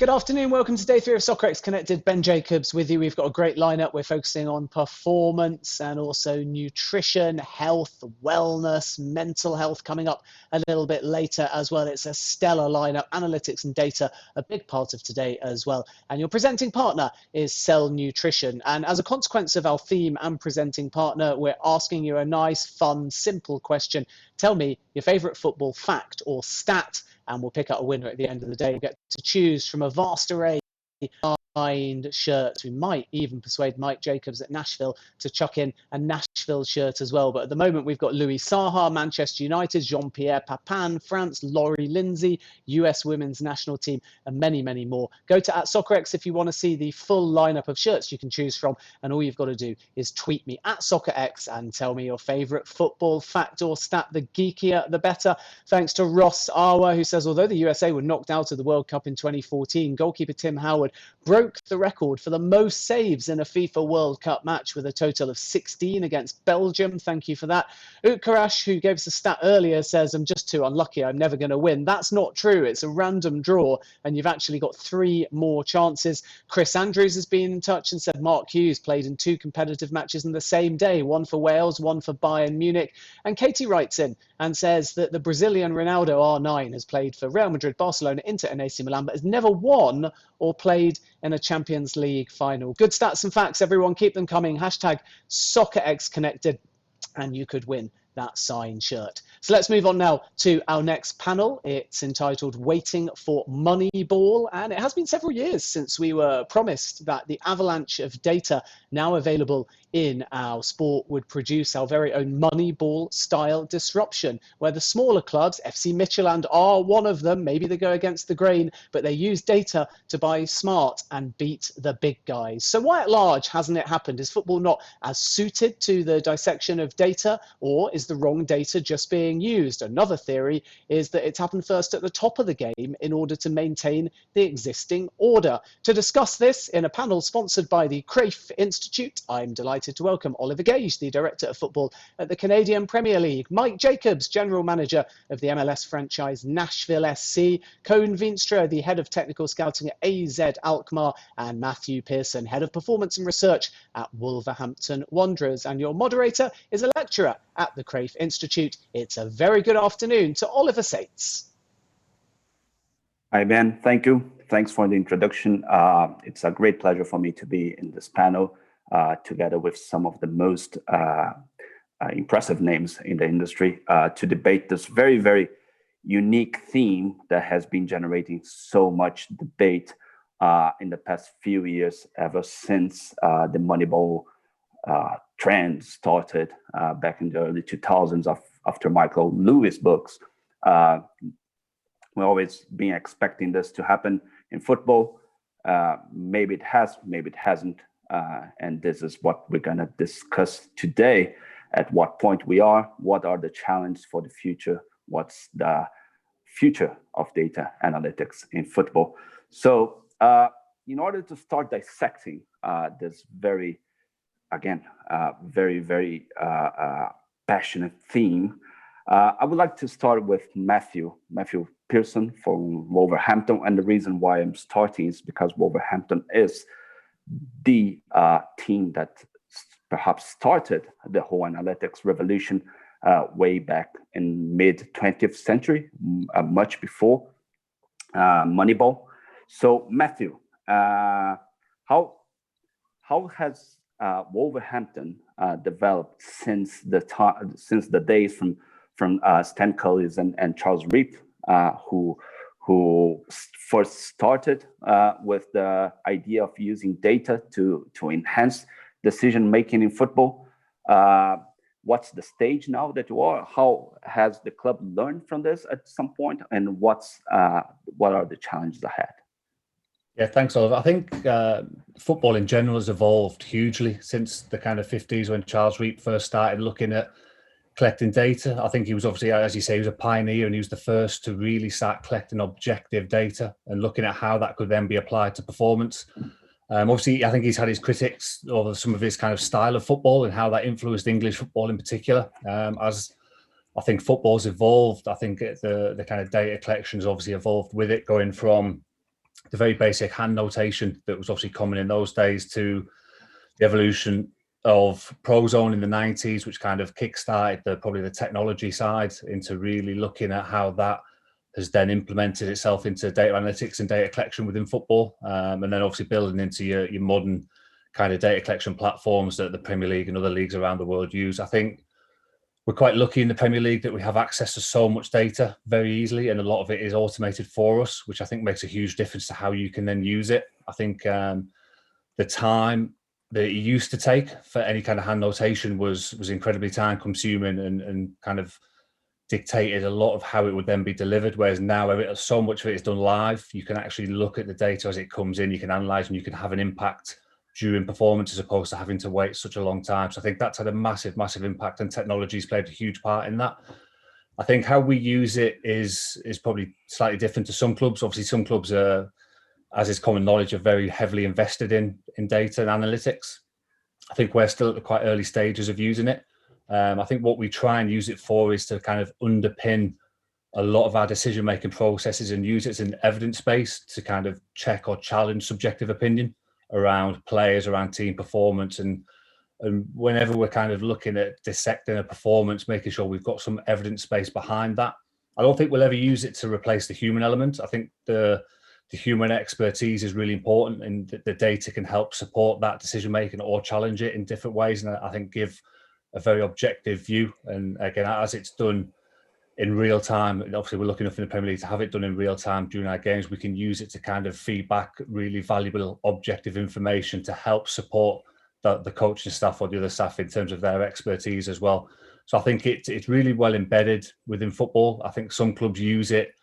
Good afternoon. Welcome to day 3 of Soccerex Connected. Ben Jacobs with you. We've got a great lineup. We're focusing on performance and also nutrition, health, wellness, mental health coming up a little bit later as well. It's a stellar lineup. Analytics and data, a big part of today as well. And your presenting partner is Cell Nutrition. And as a consequence of our theme and presenting partner, we're asking you a nice, fun, simple question. Tell me your favorite football fact or stat, and we'll pick out a winner at the end of the day. We'll get to choose from a vast array of signed shirts. We might even persuade Mike Jacobs at Nashville to chuck in a Nashville shirt as well. But at the moment, we've got Louis Saha, Manchester United, Jean-Pierre Papin, France, Laurie Lindsay, US Women's National Team, and many, many more. Go to @Soccerex if you want to see the full lineup of shirts you can choose from. And all you've got to do is tweet me @Soccerex and tell me your favorite football fact or stat. The geekier, the better. Thanks to Ross Awa, who says, although the USA were knocked out of the World Cup in 2014, goalkeeper Tim Howard broke the record for the most saves in a FIFA World Cup match with a total of 16 against Belgium. Thank you for that. Utkarash, who gave us a stat earlier, says, I'm just too unlucky. I'm never going to win. That's not true. It's a random draw, and you've actually got 3 more chances. Chris Andrews has been in touch and said Mark Hughes played in 2 competitive matches in the same day, one for Wales, one for Bayern Munich. And Katie writes in and says that the Brazilian Ronaldo R9 has played for Real Madrid, Barcelona, Inter and AC Milan, but has never won or played in a Champions League final. Good stats and facts, everyone. Keep them coming. #Soccerex Connected, and you could win that signed shirt. So let's move on now to our next panel. It's entitled Waiting for Moneyball, and it has been several years since we were promised that the avalanche of data now available in our sport would produce our very own Moneyball style disruption, where the smaller clubs, FC Midtjylland are one of them, maybe they go against the grain, but they use data to buy smart and beat the big guys. So why at large hasn't it happened? Is football not as suited to the dissection of data, or is the wrong data just being used? Another theory is that it's happened first at the top of the game in order to maintain the existing order. To discuss this in a panel sponsored by the Cruyff Institute, I'm delighted to welcome Oliver Gage, the Director of Football at the Canadian Premier League, Mike Jacobs, General Manager of the MLS franchise Nashville SC, Koen Veenstra, the Head of Technical Scouting at AZ Alkmaar, and Matthew Pearson, Head of Performance and Research at Wolverhampton Wanderers. And your moderator is a lecturer at the Cruyff Institute. It's a very good afternoon to Oliver Seitz. Hi, Ben. Thank you. Thanks for the introduction. It's a great pleasure for me to be in this panel together with some of the most impressive names in the industry to debate this very, very unique theme that has been generating so much debate in the past few years, ever since the Moneyball trend started back in the early 2000s after Michael Lewis' books. We've always been expecting this to happen in football. Maybe it has, maybe it hasn't. And this is what we're going to discuss today. At what point we are, what are the challenges for the future, what's the future of data analytics in football. So in order to start dissecting this very, very passionate theme, I would like to start with Matthew Pearson from Wolverhampton. And the reason why I'm starting is because Wolverhampton is the team that perhaps started the whole analytics revolution way back in mid-20th century, much before Moneyball. So Matthew, how has Wolverhampton developed since the days from Stan Cullis and Charles Reap, who first started with the idea of using data to enhance decision making in football? What's the stage now that you are? How has the club learned from this at some point, and what are the challenges ahead? Yeah, thanks, Oliver. I think football in general has evolved hugely since the kind of 50s when Charles Reap first started looking at collecting data. I think he was obviously, as you say, he was a pioneer, and he was the first to really start collecting objective data and looking at how that could then be applied to performance. Obviously, I think he's had his critics over some of his kind of style of football and how that influenced English football in particular. As I think football's evolved, I think the kind of data collection has obviously evolved with it, going from the very basic hand notation that was obviously common in those days to the evolution of Prozone in the 90s, which kind of kickstarted probably the technology side into really looking at how that has then implemented itself into data analytics and data collection within football. And then obviously building into your modern kind of data collection platforms that the Premier League and other leagues around the world use. I think we're quite lucky in the Premier League that we have access to so much data very easily, and a lot of it is automated for us, which I think makes a huge difference to how you can then use it. I think the time that it used to take for any kind of hand notation was incredibly time consuming and kind of dictated a lot of how it would then be delivered, whereas now so much of it is done live. You can actually look at the data as it comes in, you can analyze, and you can have an impact during performance as opposed to having to wait such a long time. So I think that's had a massive impact, and technology's played a huge part in that. I think how we use it is probably slightly different to some clubs. Obviously, some clubs are, as is common knowledge, are very heavily invested in data and analytics. I think we're still at the quite early stages of using it. I think what we try and use it for is to kind of underpin a lot of our decision-making processes and use it as an evidence base to kind of check or challenge subjective opinion around players, around team performance. And whenever we're kind of looking at dissecting a performance, making sure we've got some evidence base behind that. I don't think we'll ever use it to replace the human element. I think the human expertise is really important, and the data can help support that decision-making or challenge it in different ways. And I think give a very objective view. And again, as it's done in real time, obviously we're lucky enough in the Premier League to have it done in real time during our games. We can use it to kind of feed back really valuable objective information to help support the coaching staff or the other staff in terms of their expertise as well. So I think it's really well embedded within football. I think some clubs use it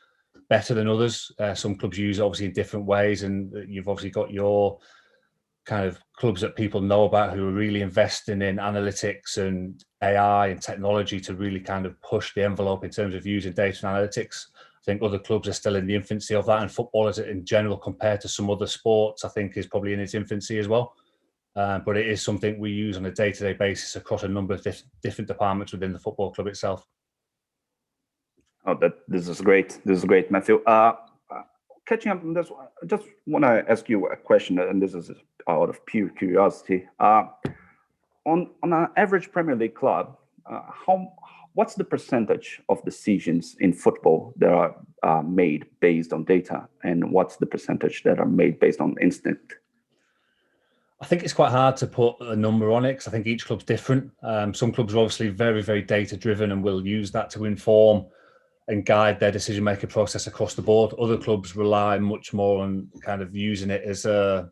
better than others. Some clubs use it obviously in different ways, and you've obviously got your kind of clubs that people know about who are really investing in analytics and AI and technology to really kind of push the envelope in terms of using data and analytics. I think other clubs are still in the infancy of that, and football is in general compared to some other sports, I think is probably in its infancy as well. But it is something we use on a day-to-day basis across a number of different departments within the football club itself. Oh, this is great. This is great, Matthew. Catching up on this, I just want to ask you a question, and this is out of pure curiosity. On an average Premier League club, what's the percentage of decisions in football that are made based on data, and what's the percentage that are made based on instinct? I think it's quite hard to put a number on it because I think each club's different. Some clubs are obviously very, very data driven and will use that to inform and guide their decision-making process across the board. Other clubs rely much more on kind of using it as a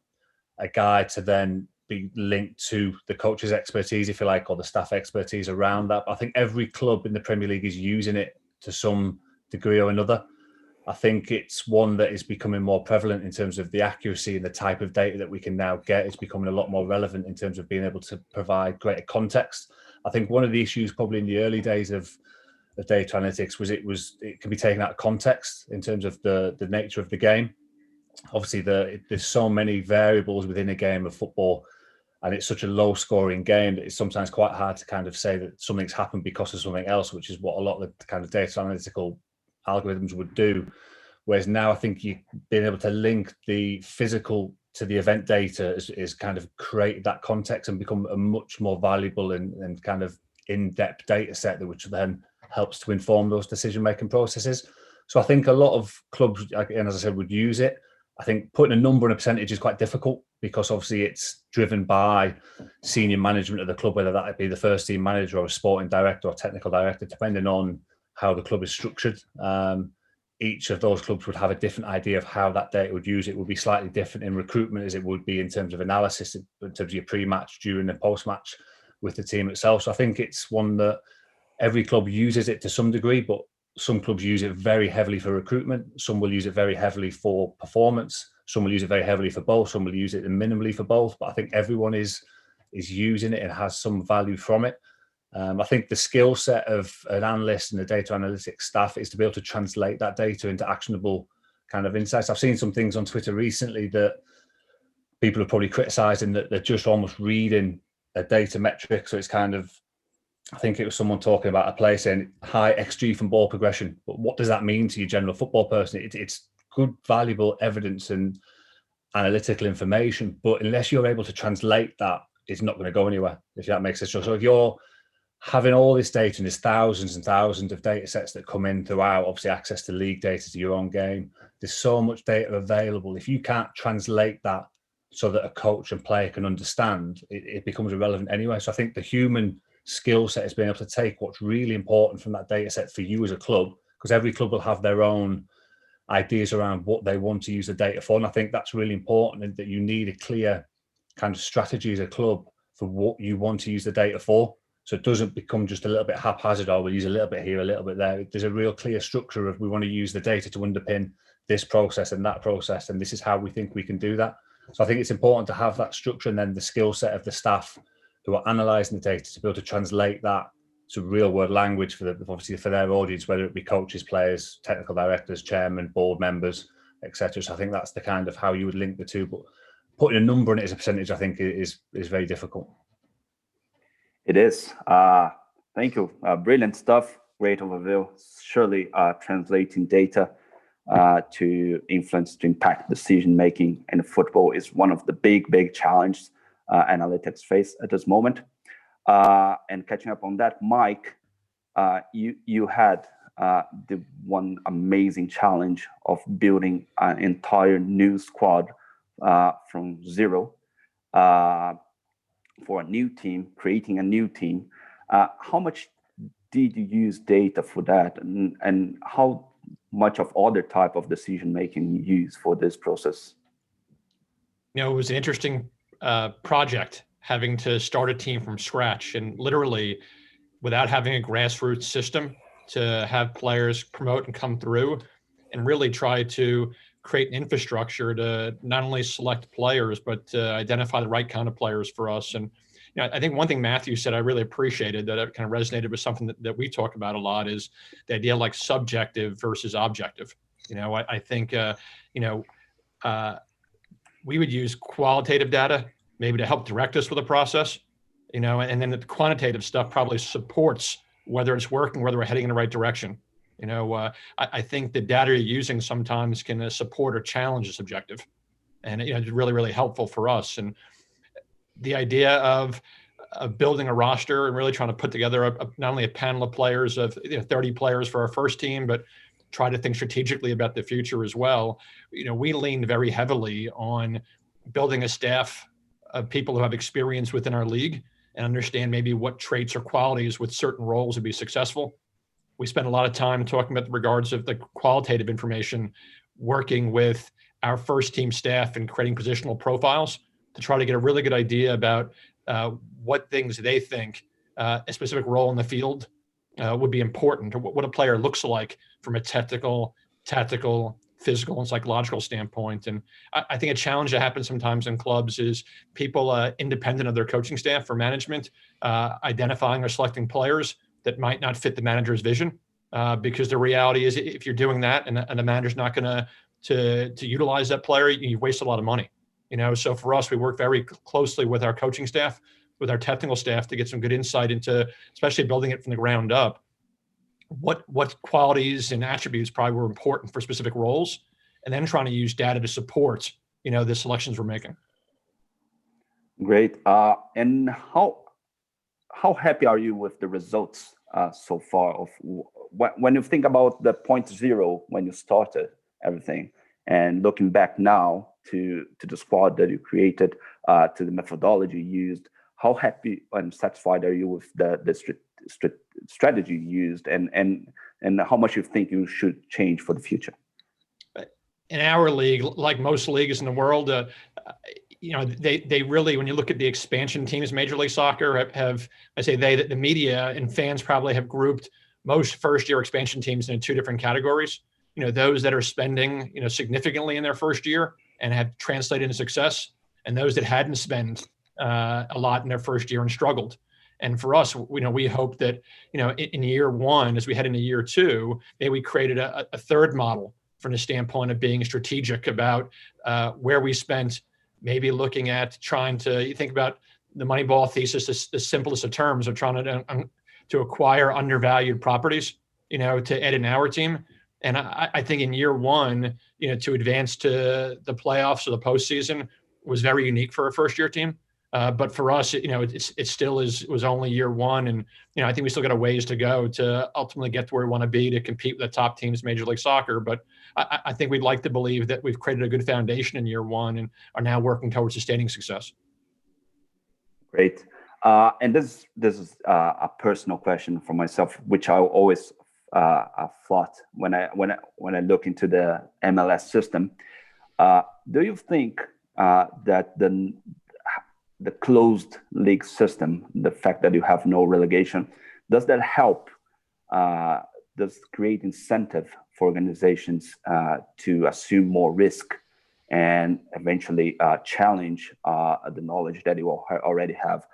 guide to then be linked to the coach's expertise, if you like, or the staff expertise around that. But I think every club in the Premier League is using it to some degree or another. I think it's one that is becoming more prevalent in terms of the accuracy and the type of data that we can now get. It's becoming a lot more relevant in terms of being able to provide greater context. I think one of the issues probably in the early days of data analytics was it can be taken out of context in terms of the nature of the game. Obviously, there's so many variables within a game of football, and it's such a low-scoring game that it's sometimes quite hard to kind of say that something's happened because of something else, which is what a lot of the kind of data analytical algorithms would do. Whereas now I think you being able to link the physical to the event data is kind of create that context and become a much more valuable and kind of in-depth data set, which then helps to inform those decision-making processes. So I think a lot of clubs, again, as I said, would use it. I think putting a number and a percentage is quite difficult because obviously it's driven by senior management of the club, whether that be the first team manager or a sporting director or technical director, depending on how the club is structured. Each of those clubs would have a different idea of how that data would use it. Would be slightly different in recruitment as it would be in terms of analysis, in terms of your pre-match, during and post-match with the team itself. So I think it's one that every club uses it to some degree, but some clubs use it very heavily for recruitment. Some will use it very heavily for performance. Some will use it very heavily for both. Some will use it minimally for both. But I think everyone is using it and has some value from it. I think the skill set of an analyst and the data analytics staff is to be able to translate that data into actionable kind of insights. I've seen some things on Twitter recently that people have probably criticised in that they're just almost reading a data metric. So it's kind of, I think it was someone talking about a player saying high XG from ball progression. But what does that mean to your general football person? It's good, valuable evidence and analytical information, but unless you're able to translate that, it's not going to go anywhere, if that makes sense. So if you're having all this data, and there's thousands and thousands of data sets that come in throughout, obviously access to league data, to your own game, there's so much data available. If you can't translate that so that a coach and player can understand, it becomes irrelevant anyway. So I think the human skill set is being able to take what's really important from that data set for you as a club, because every club will have their own ideas around what they want to use the data for. And I think that's really important, and that you need a clear kind of strategy as a club for what you want to use the data for. So it doesn't become just a little bit haphazard, or we'll use a little bit here, a little bit there. There's a real clear structure of, we want to use the data to underpin this process and that process, and this is how we think we can do that. So I think it's important to have that structure, and then the skill set of the staff who are analysing the data to be able to translate that to real world language for obviously for their audience, whether it be coaches, players, technical directors, chairmen, board members, etc. So I think that's the kind of how you would link the two. But putting a number on it as a percentage, I think, is very difficult. It is. Thank you. Brilliant stuff. Great overview. Surely translating data to influence, to impact decision-making in football is one of the big challenges analytics face at this moment. And catching up on that, Mike, you had the one amazing challenge of building an entire new squad from zero. For a new team, creating a new team. How much did you use data for that, and how much of other type of decision making you use for this process? You know, it was an interesting project, having to start a team from scratch, and literally without having a grassroots system to have players promote and come through, and really try to create an infrastructure to not only select players, but to identify the right kind of players for us. And you know, I think one thing Matthew said I really appreciated, that it kind of resonated with something that we talk about a lot, is the idea like subjective versus objective. You know, I think, we would use qualitative data maybe to help direct us with a process, you know, and then the quantitative stuff probably supports whether it's working, whether we're heading in the right direction. You know, I think the data you're using sometimes can support or challenge a subjective, and you know, it's really helpful for us. And the idea of building a roster and really trying to put together not only a panel of players of 30 players for our first team, but try to think strategically about the future as well. You know, we leaned very heavily on building a staff of people who have experience within our league and understand maybe what traits or qualities with certain roles would be successful. We spent a lot of time talking about the regards of the qualitative information, working with our first team staff and creating positional profiles to try to get a really good idea about what things they think a specific role in the field would be important, or what a player looks like from a technical, tactical, physical, and psychological standpoint. And I think a challenge that happens sometimes in clubs is people independent of their coaching staff or management identifying or selecting players that might not fit the manager's vision, because the reality is, if you're doing that and the manager's not going to utilize that player, you waste a lot of money. You know, so for us, we work very closely with our coaching staff, with our technical staff, to get some good insight into, especially building it from the ground up, what qualities and attributes probably were important for specific roles, and then trying to use data to support, you know, the selections we're making. Great. And how happy are you with the results so far? Of when you think about the 0.0 when you started everything, and looking back now to the squad that you created, to the methodology used, how happy and satisfied are you with the strategy used, and how much you think you should change for the future? In our league, like most leagues in the world, you know, they really, when you look at the expansion teams, Major League Soccer have the media and fans probably have grouped most first-year expansion teams into two different categories. You know, those that are spending, you know, significantly in their first year and have translated into success, and those that hadn't spent a lot in their first year and struggled. And for us, you know, we hope that, you know, in year one, as we head into year two, maybe we created a third model from the standpoint of being strategic about where we spent, maybe looking at trying to, you think about the Moneyball thesis, the simplest of terms of trying to acquire undervalued properties, you know, to add in our team. And I think in year one, to advance to the playoffs or the postseason was very unique for a first-year team. But for us, it still was only year one, and I think we still got a ways to go to ultimately get to where we want to be to compete with the top teams in Major League Soccer. But I think we'd like to believe that we've created a good foundation in year one and are now working towards sustaining success. Great. And this is a personal question for myself, which I always thought when I look into the MLS system. Do you think that the closed league system, the fact that you have no relegation, does that help? Does create incentive for organizations to assume more risk and eventually challenge the knowledge that you already have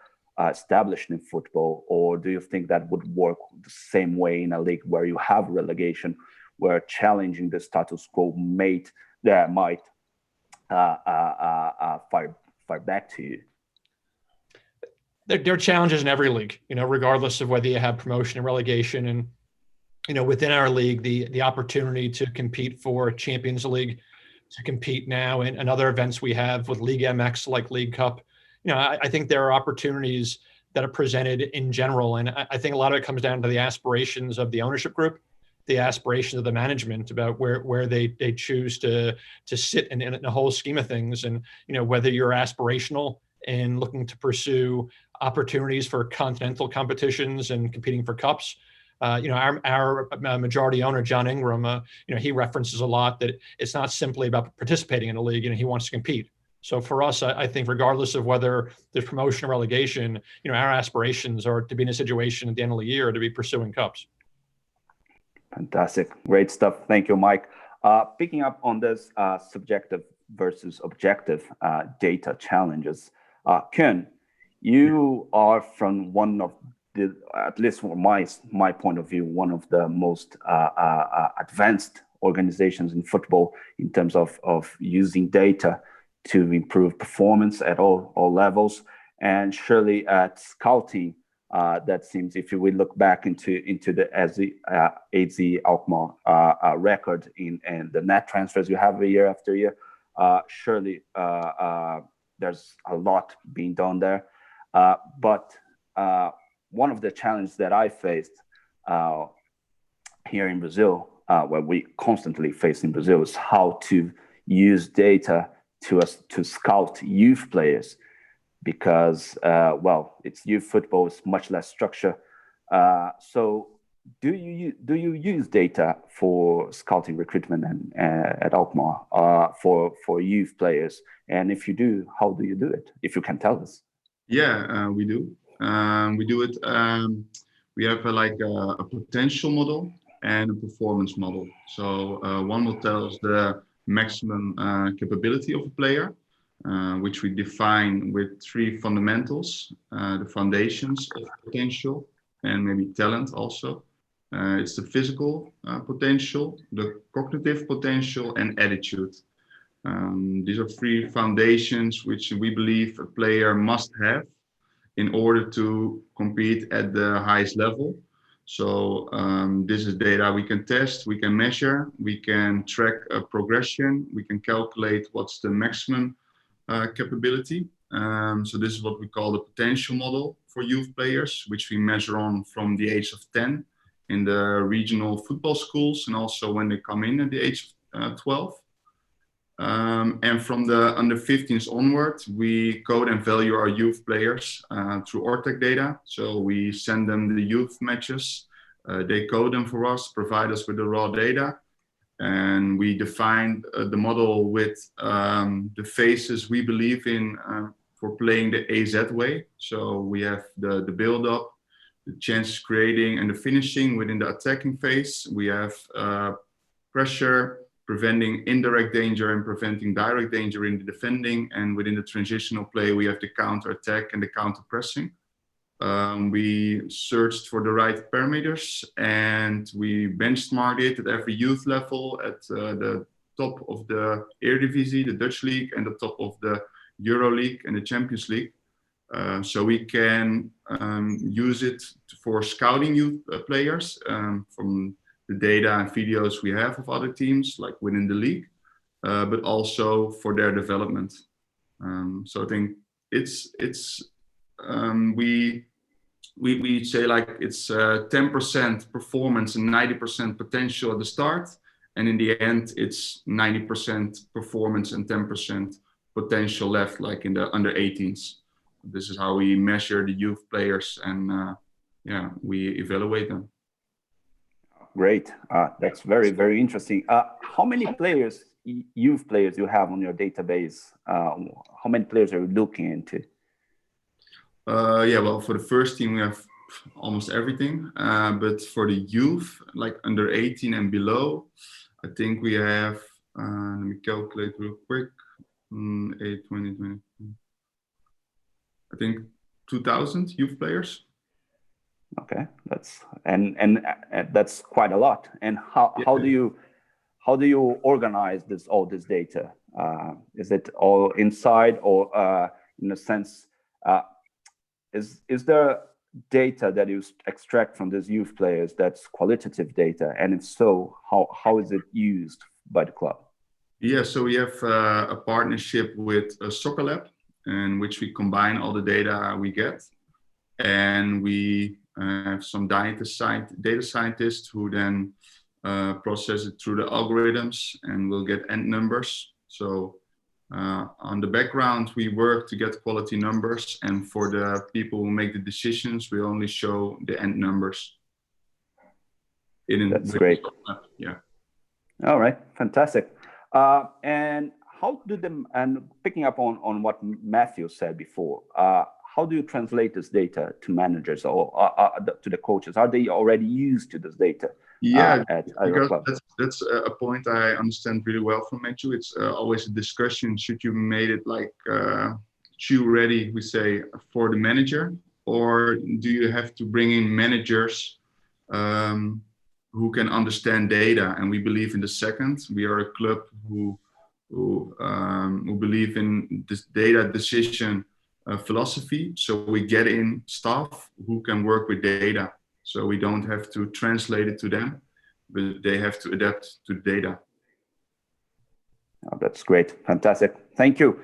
established in football? Or do you think that would work the same way in a league where you have relegation, where challenging the status quo might fire back to you? There are challenges in every league, regardless of whether you have promotion and relegation. And, within our league, the opportunity to compete for Champions League, to compete now in other events we have with League MX, like League Cup, I think there are opportunities that are presented in general. And I think a lot of it comes down to the aspirations of the ownership group, the aspirations of the management about where they choose to sit in the whole scheme of things. And, whether you're aspirational and looking to pursue opportunities for continental competitions and competing for cups. Our majority owner, John Ingram, he references a lot that it's not simply about participating in a league, he wants to compete. So for us, I think regardless of whether there's promotion or relegation, our aspirations are to be in a situation at the end of the year to be pursuing cups. Fantastic. Great stuff. Thank you, Mike. Picking up on this subjective versus objective data challenges, Koen, you are from one of the, at least from my point of view, one of the most advanced organizations in football in terms of using data to improve performance at all levels. And surely at scouting, that seems, if you will look back into the AZ Alkmaar record and the net transfers you have year after year, surely there's a lot being done there. But one of the challenges that I faced here in Brazil, where we constantly face in Brazil, is how to use data to scout youth players, because it's youth football, it's much less structure. So do you use data for scouting recruitment at Alkmaar for youth players? And if you do, how do you do it? If you can tell us. Yeah, we do. We do it. We have a potential model and a performance model. So one will tell us the maximum capability of a player, which we define with three fundamentals: the foundations of potential and maybe talent also. It's the physical potential, the cognitive potential, and attitude. These are three foundations which we believe a player must have in order to compete at the highest level. So this is data we can test, we can measure, we can track a progression, we can calculate what's the maximum capability. So this is what we call the potential model for youth players, which we measure on from the age of 10 in the regional football schools, and also when they come in at the age of 12. And from the under 15s onward, we code and value our youth players through Ortec data. So we send them the youth matches, they code them for us, provide us with the raw data, and we define the model with the phases we believe in for playing the AZ way. So we have the build-up, the chances creating, and the finishing within the attacking phase. We have pressure, preventing indirect danger and preventing direct danger in the defending. And within the transitional play, we have the counter-attack and the counter-pressing. We searched for the right parameters and we benchmarked it at every youth level, at the top of the Eredivisie, the Dutch league, and the top of the Euro League and the Champions League. So we can use it for scouting youth players from the data and videos we have of other teams, like within the league, but also for their development. So I think we say like it's 10% performance and 90% potential at the start, and in the end it's 90% performance and 10% potential left, like in the under 18s. This is how we measure the youth players, and yeah, we evaluate them. Great. That's very, very interesting. How many players, youth players, you have on your database? How many players are you looking into? Yeah, well, for the first team we have almost everything, but for the youth, like under 18 and below, I think we have, let me calculate real quick, 8, 20, 20, I think 2,000 youth players. Okay, that's that's quite a lot. And how do you organize all this data? Is it all inside, or in a sense, is there data that you extract from these youth players that's qualitative data, and if so, how is it used by the club? Yeah, so we have a partnership with a soccer lab, in which we combine all the data we get, and we have some data scientists who then process it through the algorithms, and we'll get end numbers. So on the background, we work to get quality numbers, and for the people who make the decisions, we only show the end numbers. That's great. Yeah. All right, fantastic. And how do them, and picking up on what Matthew said before, how do you translate this data to managers or to the coaches? Are they already used to this data? Yeah, because that's a point I understand really well from Matthew. It's always a discussion. Should you made it like shoe ready, we say, for the manager, or do you have to bring in managers who can understand data? And we believe in the second. We are a club who believe in this data decision philosophy. So we get in staff who can work with data. So we don't have to translate it to them, but they have to adapt to the data. Oh, that's great. Fantastic. Thank you.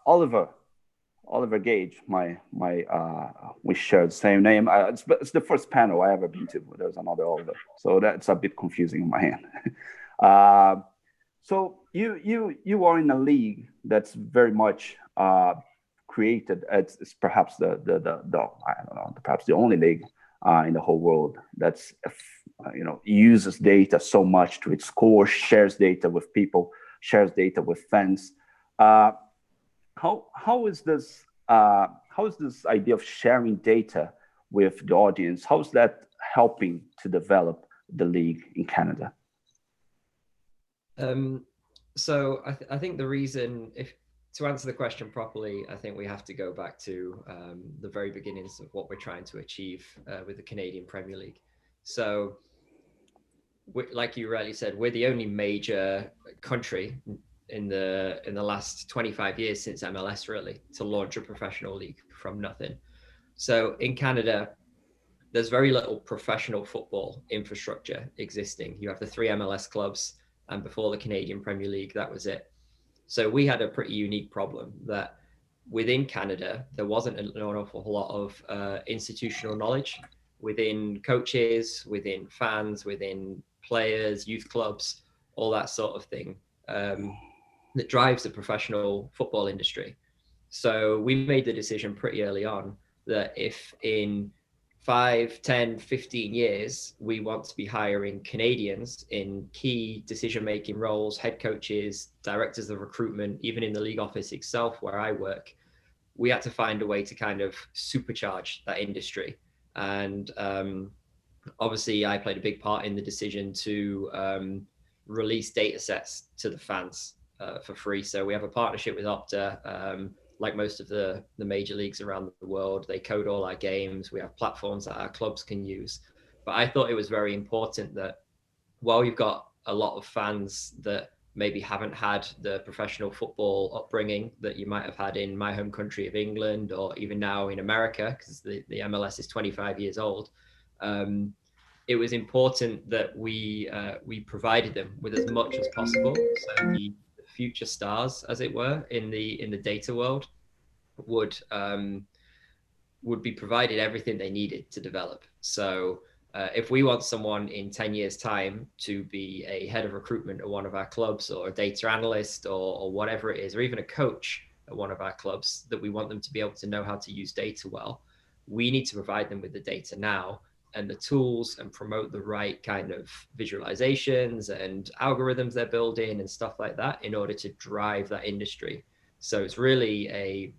Oliver Gage, we share the same name. It's the first panel I ever been to. There's another Oliver. So that's a bit confusing in my hand. So you are in a league that's very much created. It's perhaps the I don't know, perhaps the only league in the whole world that's uses data so much to its core, shares data with people, shares data with fans. How is this idea of sharing data with the audience? How is that helping to develop the league in Canada? So I think the reason, to answer the question properly, I think we have to go back to the very beginnings of what we're trying to achieve with the Canadian Premier League. So, like you rightly said, we're the only major country in the last 25 years since MLS really to launch a professional league from nothing. So in Canada, there's very little professional football infrastructure existing. You have the 3 MLS clubs, and before the Canadian Premier League, that was it. So we had a pretty unique problem that within Canada, there wasn't an awful lot of institutional knowledge within coaches, within fans, within players, youth clubs, all that sort of thing that drives the professional football industry. So we made the decision pretty early on that if in 5, 10, 15 years, we want to be hiring Canadians in key decision-making roles, head coaches, directors of recruitment, even in the league office itself where I work, we had to find a way to kind of supercharge that industry. And obviously I played a big part in the decision to release data sets to the fans for free. So we have a partnership with Opta. Like most of the major leagues around the world, they code all our games. We have platforms that our clubs can use. But I thought it was very important that while you've got a lot of fans that maybe haven't had the professional football upbringing that you might have had in my home country of England, or even now in America, because the MLS is 25 years old, it was important that we provided them with as much as possible. So the future stars, as it were, in the data world would be provided everything they needed to develop. So if we want someone in 10 years time to be a head of recruitment at one of our clubs, or a data analyst, or whatever it is, or even a coach at one of our clubs, that we want them to be able to know how to use data well, we need to provide them with the data now and the tools, and promote the right kind of visualizations and algorithms they're building and stuff like that in order to drive that industry. So it's really a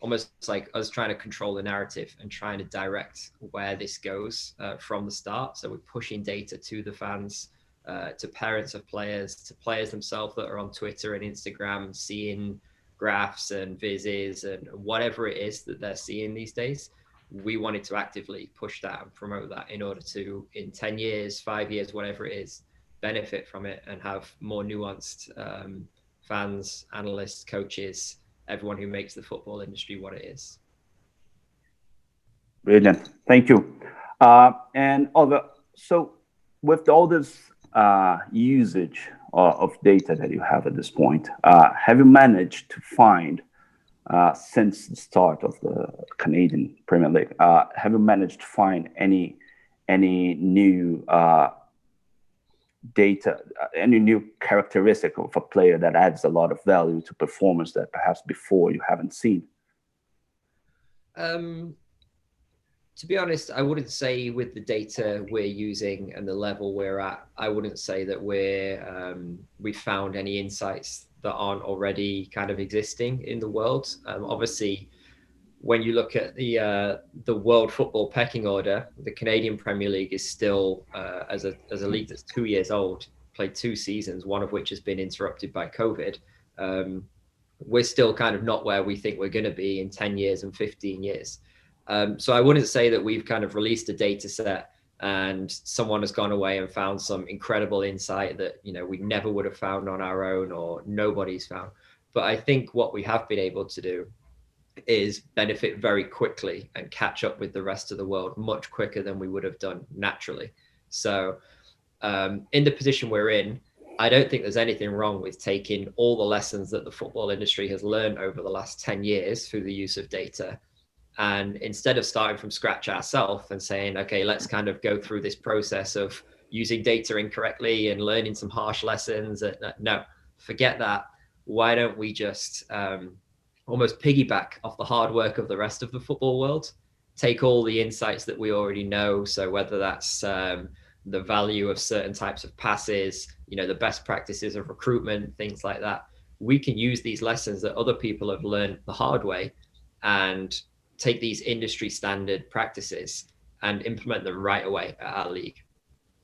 almost like us trying to control the narrative and trying to direct where this goes from the start. So we're pushing data to the fans, to parents of players, to players themselves that are on Twitter and Instagram, seeing graphs and vizzes and whatever it is that they're seeing these days. We wanted to actively push that and promote that in order to, in 10 years, 5 years, whatever it is, benefit from it and have more nuanced fans, analysts, coaches, everyone who makes the football industry what it is. Brilliant, thank you. And Oliver, so with all this usage of data that you have at this point, have you managed to find, since the start of the Canadian Premier League, have you managed to find any new data, any new characteristic of a player that adds a lot of value to performance that perhaps before you haven't seen? To be honest, I wouldn't say with the data we're using and the level we're at, I wouldn't say that we found any insights that aren't already kind of existing in the world. Obviously, when you look at the world football pecking order, the Canadian Premier League is still, as a league that's 2 years old, played 2 seasons, one of which has been interrupted by COVID. We're still kind of not where we think we're going to be in 10 years and 15 years. So I wouldn't say that we've kind of released a data set and someone has gone away and found some incredible insight that, you know, we never would have found on our own or nobody's found. But I think what we have been able to do is benefit very quickly and catch up with the rest of the world much quicker than we would have done naturally. So in the position we're in, I don't think there's anything wrong with taking all the lessons that the football industry has learned over the last 10 years through the use of data. And instead of starting from scratch ourselves and saying, okay, let's kind of go through this process of using data incorrectly and learning some harsh lessons. No, forget that. Why don't we just almost piggyback off the hard work of the rest of the football world, take all the insights that we already know. So whether that's the value of certain types of passes, you know, the best practices of recruitment, things like that, we can use these lessons that other people have learned the hard way and take these industry standard practices and implement them right away at our league.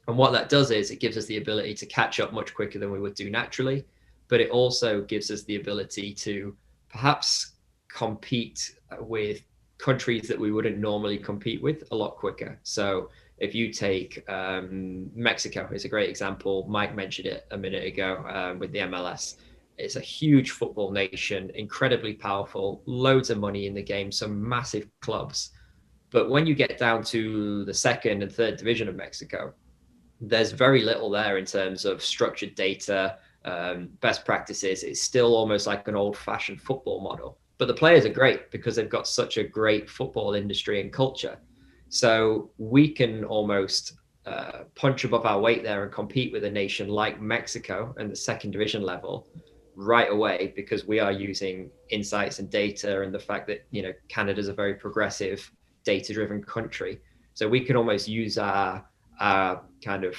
And what that does is it gives us the ability to catch up much quicker than we would do naturally, but it also gives us the ability to perhaps compete with countries that we wouldn't normally compete with a lot quicker. So if you take Mexico, it's a great example. Mike mentioned it a minute ago with the MLS. It's a huge football nation, incredibly powerful, loads of money in the game, some massive clubs. But when you get down to the second and third division of Mexico, there's very little there in terms of structured data, best practices. It's still almost like an old-fashioned football model. But the players are great because they've got such a great football industry and culture. So we can almost punch above our weight there and compete with a nation like Mexico and the second division level right away, because we are using insights and data and the fact that, you know, Canada's a very progressive, data-driven country. So we can almost use our kind of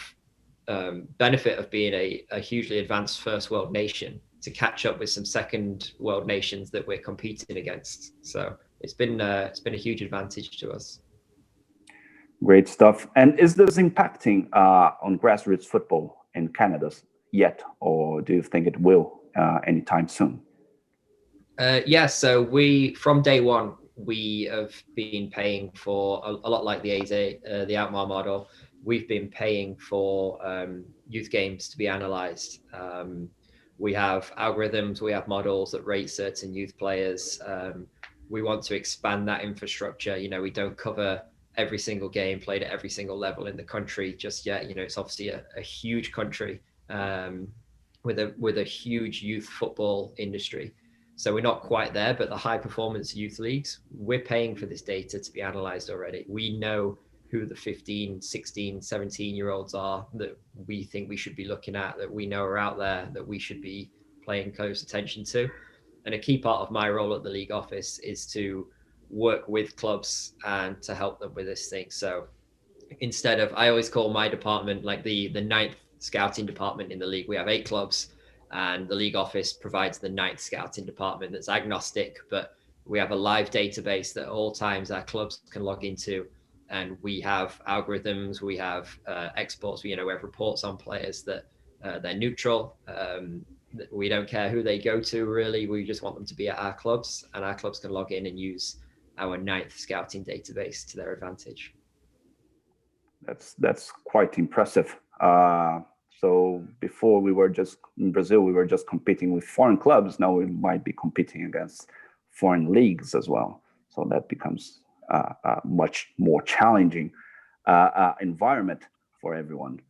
benefit of being a hugely advanced first world nation to catch up with some second world nations that we're competing against. So it's been a huge advantage to us. Great stuff. And is this impacting on grassroots football in Canada yet, or do you think it will anytime soon? Yeah, so from day one, we have been paying for a lot like the Alkmaar model. We've been paying for youth games to be analyzed. We have algorithms, we have models that rate certain youth players. We want to expand that infrastructure. You know, we don't cover every single game, played at every single level in the country just yet. You know, it's obviously a huge country with a huge youth football industry. So we're not quite there, but the high performance youth leagues, we're paying for this data to be analyzed already. We know who the 15, 16, 17-year-olds are that we think we should be looking at, that we know are out there, that we should be paying close attention to. And a key part of my role at the league office is to work with clubs and to help them with this thing. So instead of, I always call my department like the ninth scouting department in the league. We have 8 clubs, and the league office provides the ninth scouting department that's agnostic, but we have a live database that at all times our clubs can log into, and we have algorithms, we have exports, we have reports on players that they're neutral. We don't care who they go to, really. We just want them to be at our clubs, and our clubs can log in and use our ninth scouting database to their advantage. That's quite impressive. So before we were just in Brazil, we were just competing with foreign clubs. Now we might be competing against foreign leagues as well. So that becomes a much more challenging environment for everyone.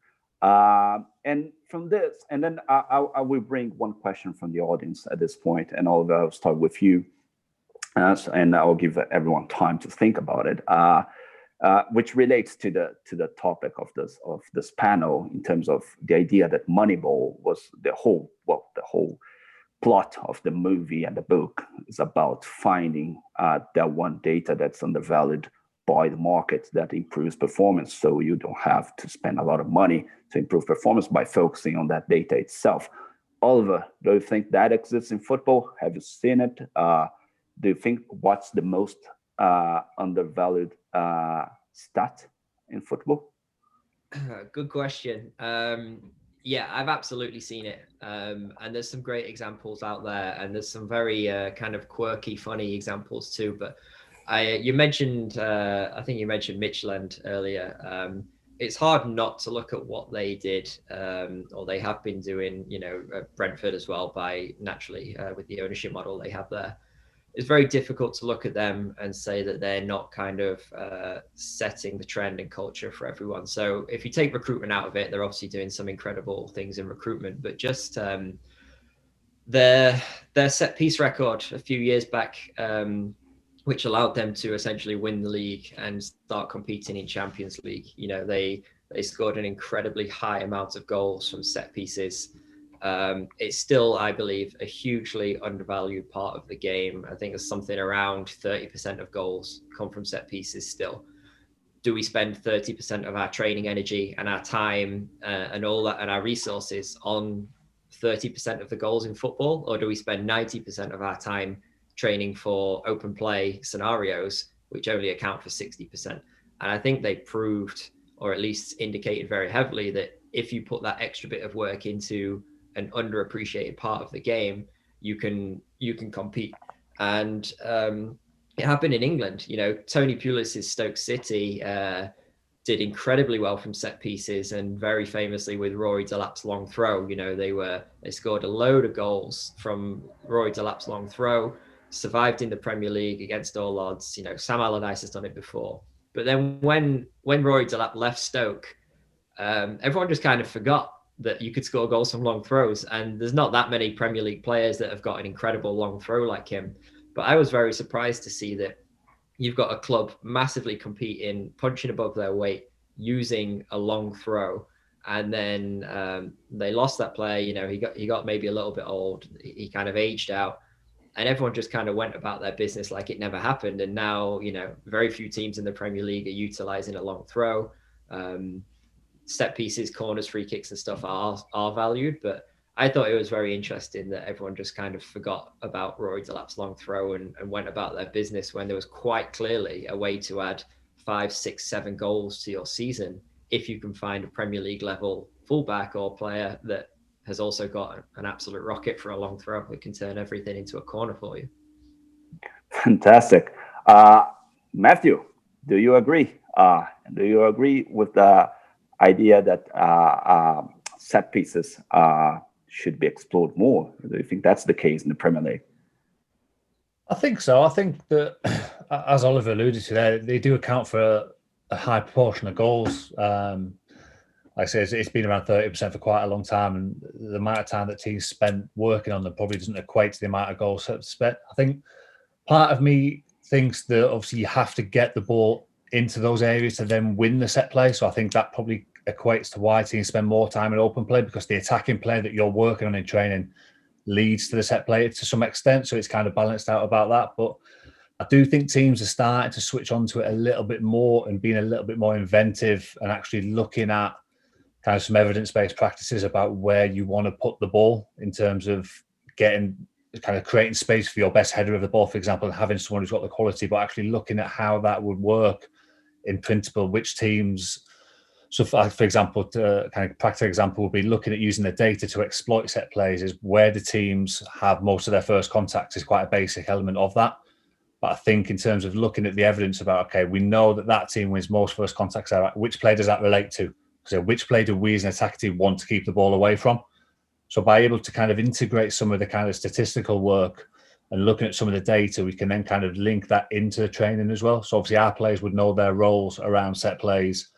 And from this, and then I will bring one question from the audience at this point, and Oliver, I'll start with you, and I'll give everyone time to think about it. Which relates to the topic of this panel, in terms of the idea that Moneyball was the whole plot of the movie and the book is about finding that one data that's undervalued by the market that improves performance. So you don't have to spend a lot of money to improve performance by focusing on that data itself. Oliver, do you think that exists in football? Have you seen it? Do you think what's the most undervalued stat in football? Good question. Yeah, I've absolutely seen it. And there's some great examples out there, and there's some very kind of quirky, funny examples too. But you mentioned, I think you mentioned Midtjylland earlier. It's hard not to look at what they did, or they have been doing, Brentford as well, by naturally with the ownership model they have there. It's very difficult to look at them and say that they're not kind of setting the trend and culture for everyone. So if you take recruitment out of it, they're obviously doing some incredible things in recruitment, but just their set piece record a few years back, which allowed them to essentially win the league and start competing in Champions League. They scored an incredibly high amount of goals from set pieces. It's still, I believe, a hugely undervalued part of the game. I think it's something around 30% of goals come from set pieces still. Do we spend 30% of our training energy and our time and all that and our resources on 30% of the goals in football? Or do we spend 90% of our time training for open play scenarios, which only account for 60%? And I think they proved, or at least indicated very heavily, that if you put that extra bit of work into an underappreciated part of the game, you can compete. And it happened in England. Tony Pulis's Stoke City did incredibly well from set pieces, and very famously with Rory Delap's long throw. They scored a load of goals from Rory Delap's long throw, survived in the Premier League against all odds. Sam Allardyce has done it before. But then when Rory Delap left Stoke, everyone just kind of forgot that you could score goals from long throws. And there's not that many Premier League players that have got an incredible long throw like him. But I was very surprised to see that you've got a club massively competing, punching above their weight, using a long throw. And then they lost that player. He got maybe a little bit old. He kind of aged out. And everyone just kind of went about their business like it never happened. And now, very few teams in the Premier League are utilizing a long throw. Set pieces, corners, free kicks and stuff are valued. But I thought it was very interesting that everyone just kind of forgot about Rory Delap's long throw and went about their business, when there was quite clearly a way to add 5, 6, 7 goals to your season if you can find a Premier League level fullback or player that has also got an absolute rocket for a long throw. It can turn everything into a corner for you. Fantastic. Matthew, do you agree? Do you agree with the idea that set pieces should be explored more? Do you think that's the case in the Premier League? I think so. I think that, as Oliver alluded to there, they do account for a high proportion of goals. Like I say, it's been around 30% for quite a long time, and the amount of time that teams spent working on them probably doesn't equate to the amount of goals spent. I think part of me thinks that obviously you have to get the ball into those areas to then win the set play. So I think that probably equates to why teams spend more time in open play, because the attacking play that you're working on in training leads to the set play to some extent. So it's kind of balanced out about that. But I do think teams are starting to switch onto it a little bit more and being a little bit more inventive and actually looking at kind of some evidence-based practices about where you want to put the ball in terms of getting, kind of creating space for your best header of the ball, for example, and having someone who's got the quality, but actually looking at how that would work in principle, which teams. So for example, to kind of practical example would be looking at using the data to exploit set plays, is where the teams have most of their first contacts is quite a basic element of that. But I think in terms of looking at the evidence about, okay, we know that team wins most first contacts, which play does that relate to? So which play do we as an attack team want to keep the ball away from? So by able to kind of integrate some of the kind of statistical work and looking at some of the data, we can then kind of link that into the training as well. So obviously our players would know their roles around set plays.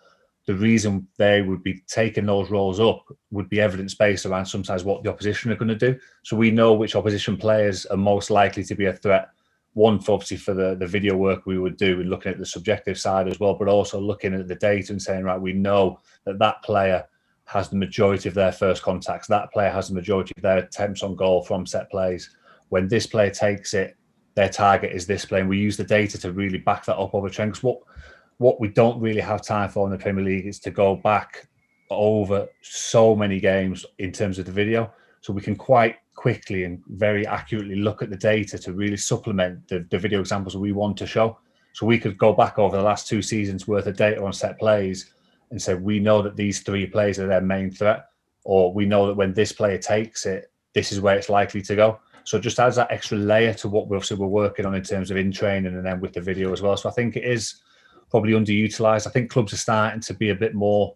The reason they would be taking those roles up would be evidence-based around sometimes what the opposition are going to do. So we know which opposition players are most likely to be a threat. One, obviously, for the video work we would do and looking at the subjective side as well, but also looking at the data and saying, right, we know that player has the majority of their first contacts. That player has the majority of their attempts on goal from set plays. When this player takes it, their target is this play. And we use the data to really back that up over trends. What we don't really have time for in the Premier League is to go back over so many games in terms of the video. So we can quite quickly and very accurately look at the data to really supplement the video examples we want to show. So we could go back over the last 2 seasons worth of data on set plays and say, we know that these 3 plays are their main threat, or we know that when this player takes it, this is where it's likely to go. So it just adds that extra layer to what we're working on in terms of in training and then with the video as well. So I think it is probably underutilized. I think clubs are starting to be a bit more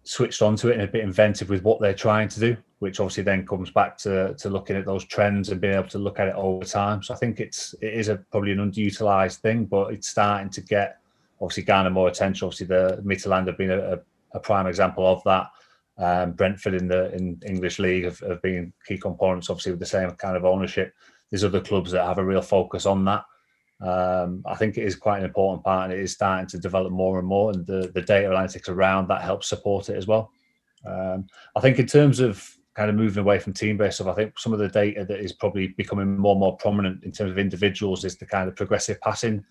switched onto it and a bit inventive with what they're trying to do, which obviously then comes back to looking at those trends and being able to look at it over time. So I think it is probably an underutilized thing, but it's starting to get, obviously, garner more attention. Obviously, the Midtjylland have been a prime example of that. Brentford in English League have been key components, obviously, with the same kind of ownership. There's other clubs that have a real focus on that. I think it is quite an important part, and it is starting to develop more and more, and the data analytics around that helps support it as well. I think in terms of kind of moving away from team-based stuff, I think some of the data that is probably becoming more and more prominent in terms of individuals is the kind of progressive passing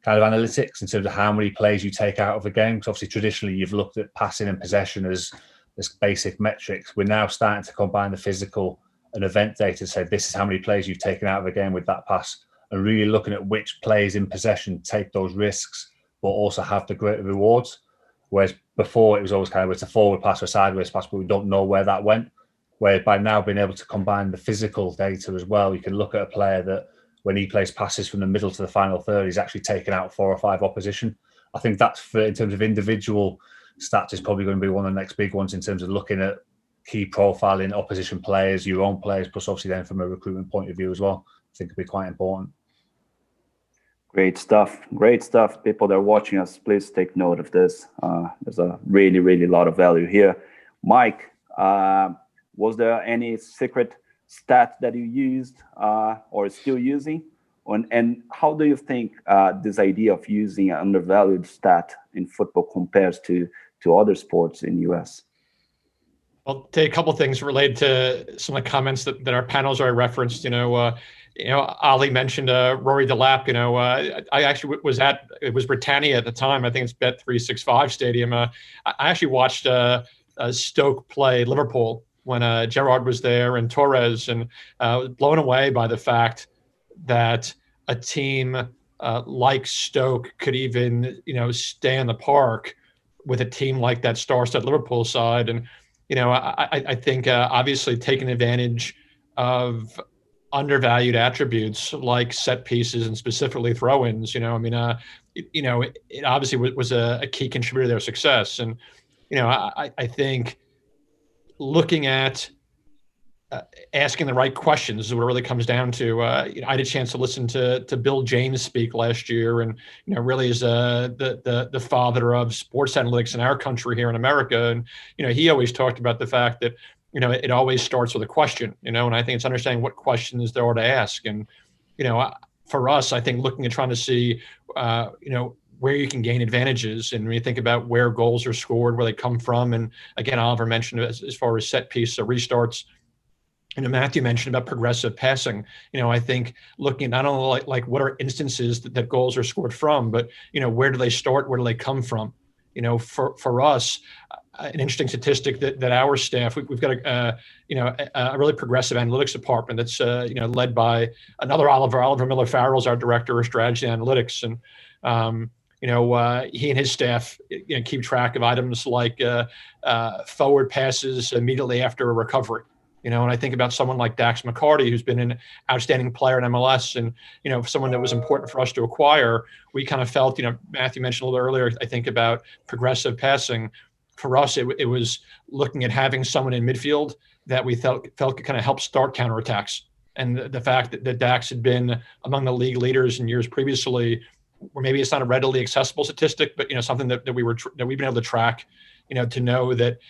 kind of analytics in terms of how many plays you take out of a game. Because obviously traditionally you've looked at passing and possession as basic metrics. We're now starting to combine the physical and event data to say this is how many plays you've taken out of a game with that pass, and really looking at which plays in possession take those risks but also have the greater rewards. Whereas before it was always kind of, it's a forward pass or a sideways pass, but we don't know where that went. Where by now being able to combine the physical data as well, you can look at a player that when he plays passes from the middle to the final third, he's actually taken out 4 or 5 opposition. I think that's, in terms of individual stats, is probably going to be one of the next big ones in terms of looking at key profiling opposition players, your own players, plus obviously then from a recruitment point of view as well. I think it'll be quite important. Great stuff. Great stuff. People that are watching us, please take note of this. There's a really, really lot of value here. Mike, was there any secret stat that you used or still using? And how do you think this idea of using an undervalued stat in football compares to other sports in the US? I'll take a couple of things related to some of the comments that our panels are referenced. Ali mentioned Rory Delap. I actually it was Britannia at the time. I think it's Bet365 Stadium. I actually watched Stoke play Liverpool when Gerrard was there and Torres, and was blown away by the fact that a team like Stoke could even stay in the park with a team like that star-studded Liverpool side. And I think obviously taking advantage of undervalued attributes like set pieces and specifically throw-ins, it obviously was a key contributor to their success. And I think looking at asking the right questions is what it really comes down to. I had a chance to listen to Bill James speak last year, and really is the father of sports analytics in our country here in America. And he always talked about the fact that it always starts with a question. And I think it's understanding what questions there are to ask. And for us, I think looking at trying to see where you can gain advantages, and when you think about where goals are scored, where they come from, and again, Oliver mentioned as far as set piece, restarts. Matthew mentioned about progressive passing. I think looking at not only like what are instances that goals are scored from, but where do they start? Where do they come from? For us, an interesting statistic that our staff, we've got a really progressive analytics department that's led by another Oliver Miller Farrell's our director of strategy and analytics, and he and his staff keep track of items like forward passes immediately after a recovery. And I think about someone like Dax McCarty, who's been an outstanding player in MLS, and someone that was important for us to acquire. We kind of felt, Matthew mentioned a little earlier, I think about progressive passing. For us, it was looking at having someone in midfield that we felt could kind of help start counterattacks. And the fact that Dax had been among the league leaders in years previously, where maybe it's not a readily accessible statistic, but something that we've been able to track. To know that,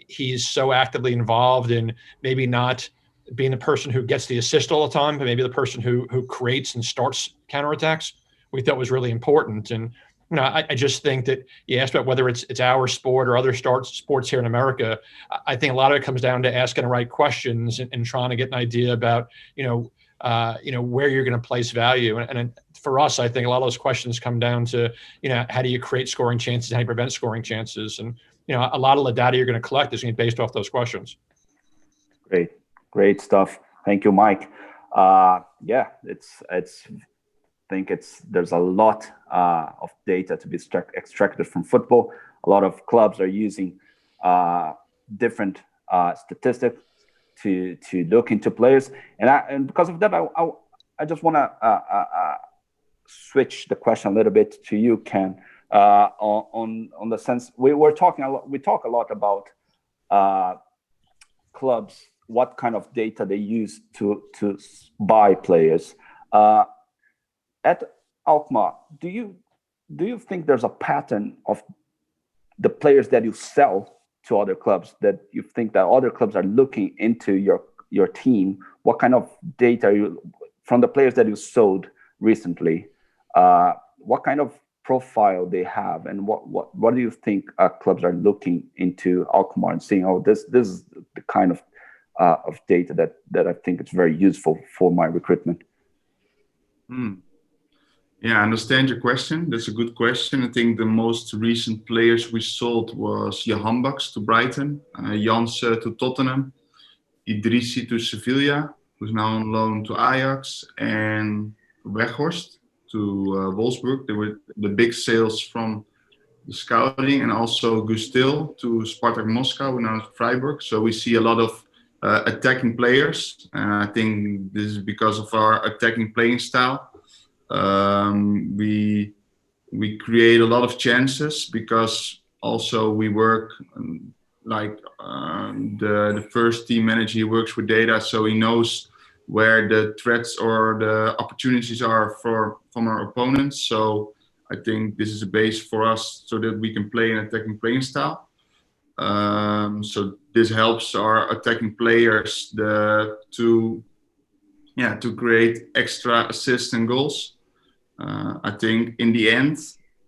he's so actively involved in maybe not being the person who gets the assist all the time, but maybe the person who creates and starts counterattacks, we thought was really important. And, I just think that you asked about whether it's our sport or other sports here in America. I think a lot of it comes down to asking the right questions and trying to get an idea about, where you're going to place value. And for us, I think a lot of those questions come down to, how do you create scoring chances? How do you prevent scoring chances? And, a lot of the data you're going to collect is going to be based off those questions. Great stuff. Thank you, Mike. There's a lot of data to be extracted from football. A lot of clubs are using different statistics to look into players, and because of that, I just want to switch the question a little bit to you, Ken. On the sense we talk a lot about clubs, what kind of data they use to buy players. At Alkmaar, do you think there's a pattern of the players that you sell to other clubs, that you think that other clubs are looking into your team? What kind of data from the players that you sold recently? What kind of profile they have, and what do you think clubs are looking into Alkmaar and seeing? Oh, this is the kind of data that I think it's very useful for my recruitment. Yeah, I understand your question. That's a good question. I think the most recent players we sold was Johan to Brighton, Janssen to Tottenham, Idrissi to Sevilla, who's now on loan to Ajax, and Weghorst to Wolfsburg. They were the big sales from the scouting, and also Gustil to Spartak Moscow, now at Freiburg. So we see a lot of attacking players, and I think this is because of our attacking playing style. We create a lot of chances because also we work the first team manager, he works with data, so he knows where the threats or the opportunities are from our opponents. So I think this is a base for us so that we can play an attacking playing style. So this helps our attacking players to create extra assists and goals. I think in the end,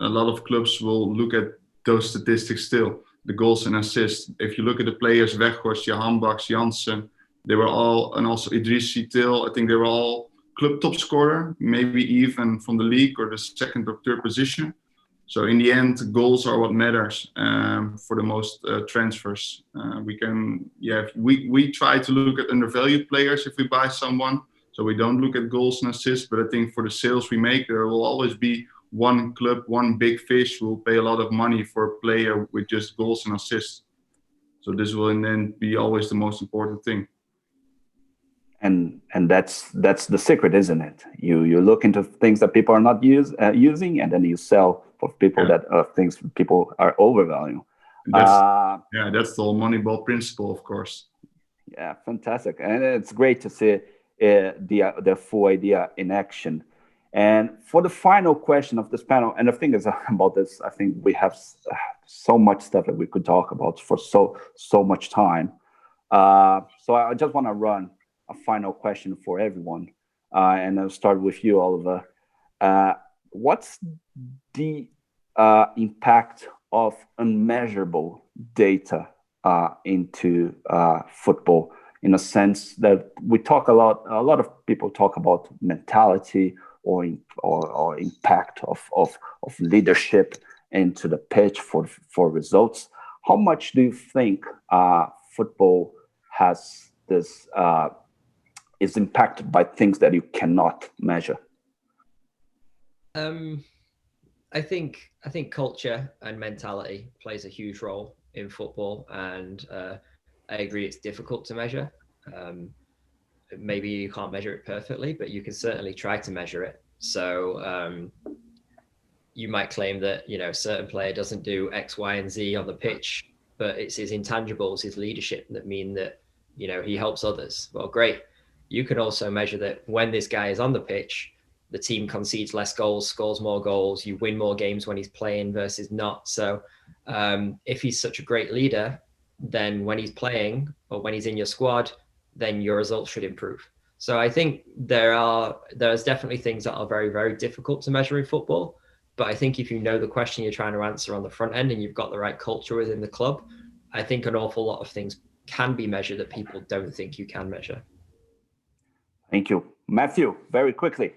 a lot of clubs will look at those statistics still, the goals and assists. If you look at the players, Weghorst, Johan Janssen, they were all, and also Idrissi Till, I think they were all club top scorer, maybe even from the league or the second or third position. So in the end, goals are what matters for the most transfers. We try to look at undervalued players if we buy someone. So we don't look at goals and assists, but I think for the sales we make, there will always be one club, one big fish who will pay a lot of money for a player with just goals and assists. So this will in the end be always the most important thing. And that's the secret, isn't it? You look into things that people are not using, and then you sell for people that things people are overvaluing. That's the whole Moneyball principle, of course. Yeah, fantastic, and it's great to see the full idea in action. And for the final question of this panel, and the thing is about this, I think we have so much stuff that we could talk about for so much time. So I just want to run a final question for everyone, and I'll start with you, Oliver. What's the impact of unmeasurable data into football, in a sense that we talk a lot of people talk about mentality or impact of leadership into the pitch for results. How much do you think football has this is impacted by things that you cannot measure? I think culture and mentality plays a huge role in football, and I agree it's difficult to measure. Maybe you can't measure it perfectly, but you can certainly try to measure it. So you might claim that, a certain player doesn't do X, Y, and Z on the pitch, but it's his intangibles, his leadership that mean that, he helps others. Well, great. You can also measure that when this guy is on the pitch, the team concedes less goals, scores more goals, you win more games when he's playing versus not. So if he's such a great leader, then when he's playing or when he's in your squad, then your results should improve. So I think there's definitely things that are very, very difficult to measure in football. But I think if you know the question you're trying to answer on the front end and you've got the right culture within the club, I think an awful lot of things can be measured that people don't think you can measure. Thank you. Matthew, very quickly.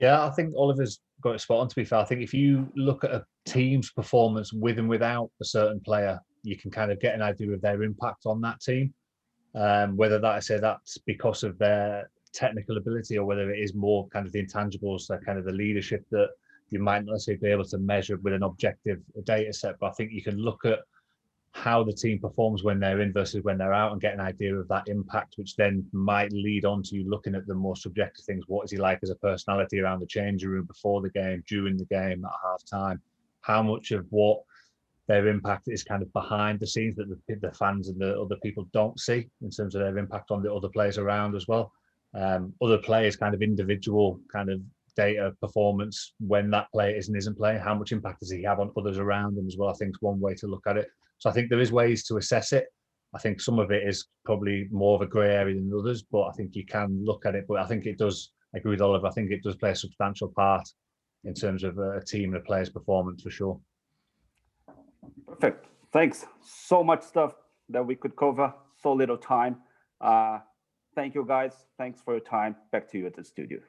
Yeah, I think Oliver's got it spot on, to be fair. I think if you look at a team's performance with and without a certain player, you can kind of get an idea of their impact on that team. Whether that's because of their technical ability or whether it is more kind of the intangibles, that kind of the leadership that you might not necessarily be able to measure with an objective data set. But I think you can look at how the team performs when they're in versus when they're out and get an idea of that impact, which then might lead on to you looking at the more subjective things. What is he like as a personality around the changing room, before the game, during the game, at half time? How much of what their impact is kind of behind the scenes that the fans and the other people don't see in terms of their impact on the other players around as well. Other players kind of individual kind of data performance when that player isn't playing. How much impact does he have on others around him as well? I think is one way to look at it. So I think there is ways to assess it. I think some of it is probably more of a grey area than others, but I think you can look at it. But I think it does, I agree with Oliver, I think it does play a substantial part in terms of a team and a player's performance for sure. Perfect. Thanks. So much stuff that we could cover, so little time. Thank you, guys. Thanks for your time. Back to you at the studio.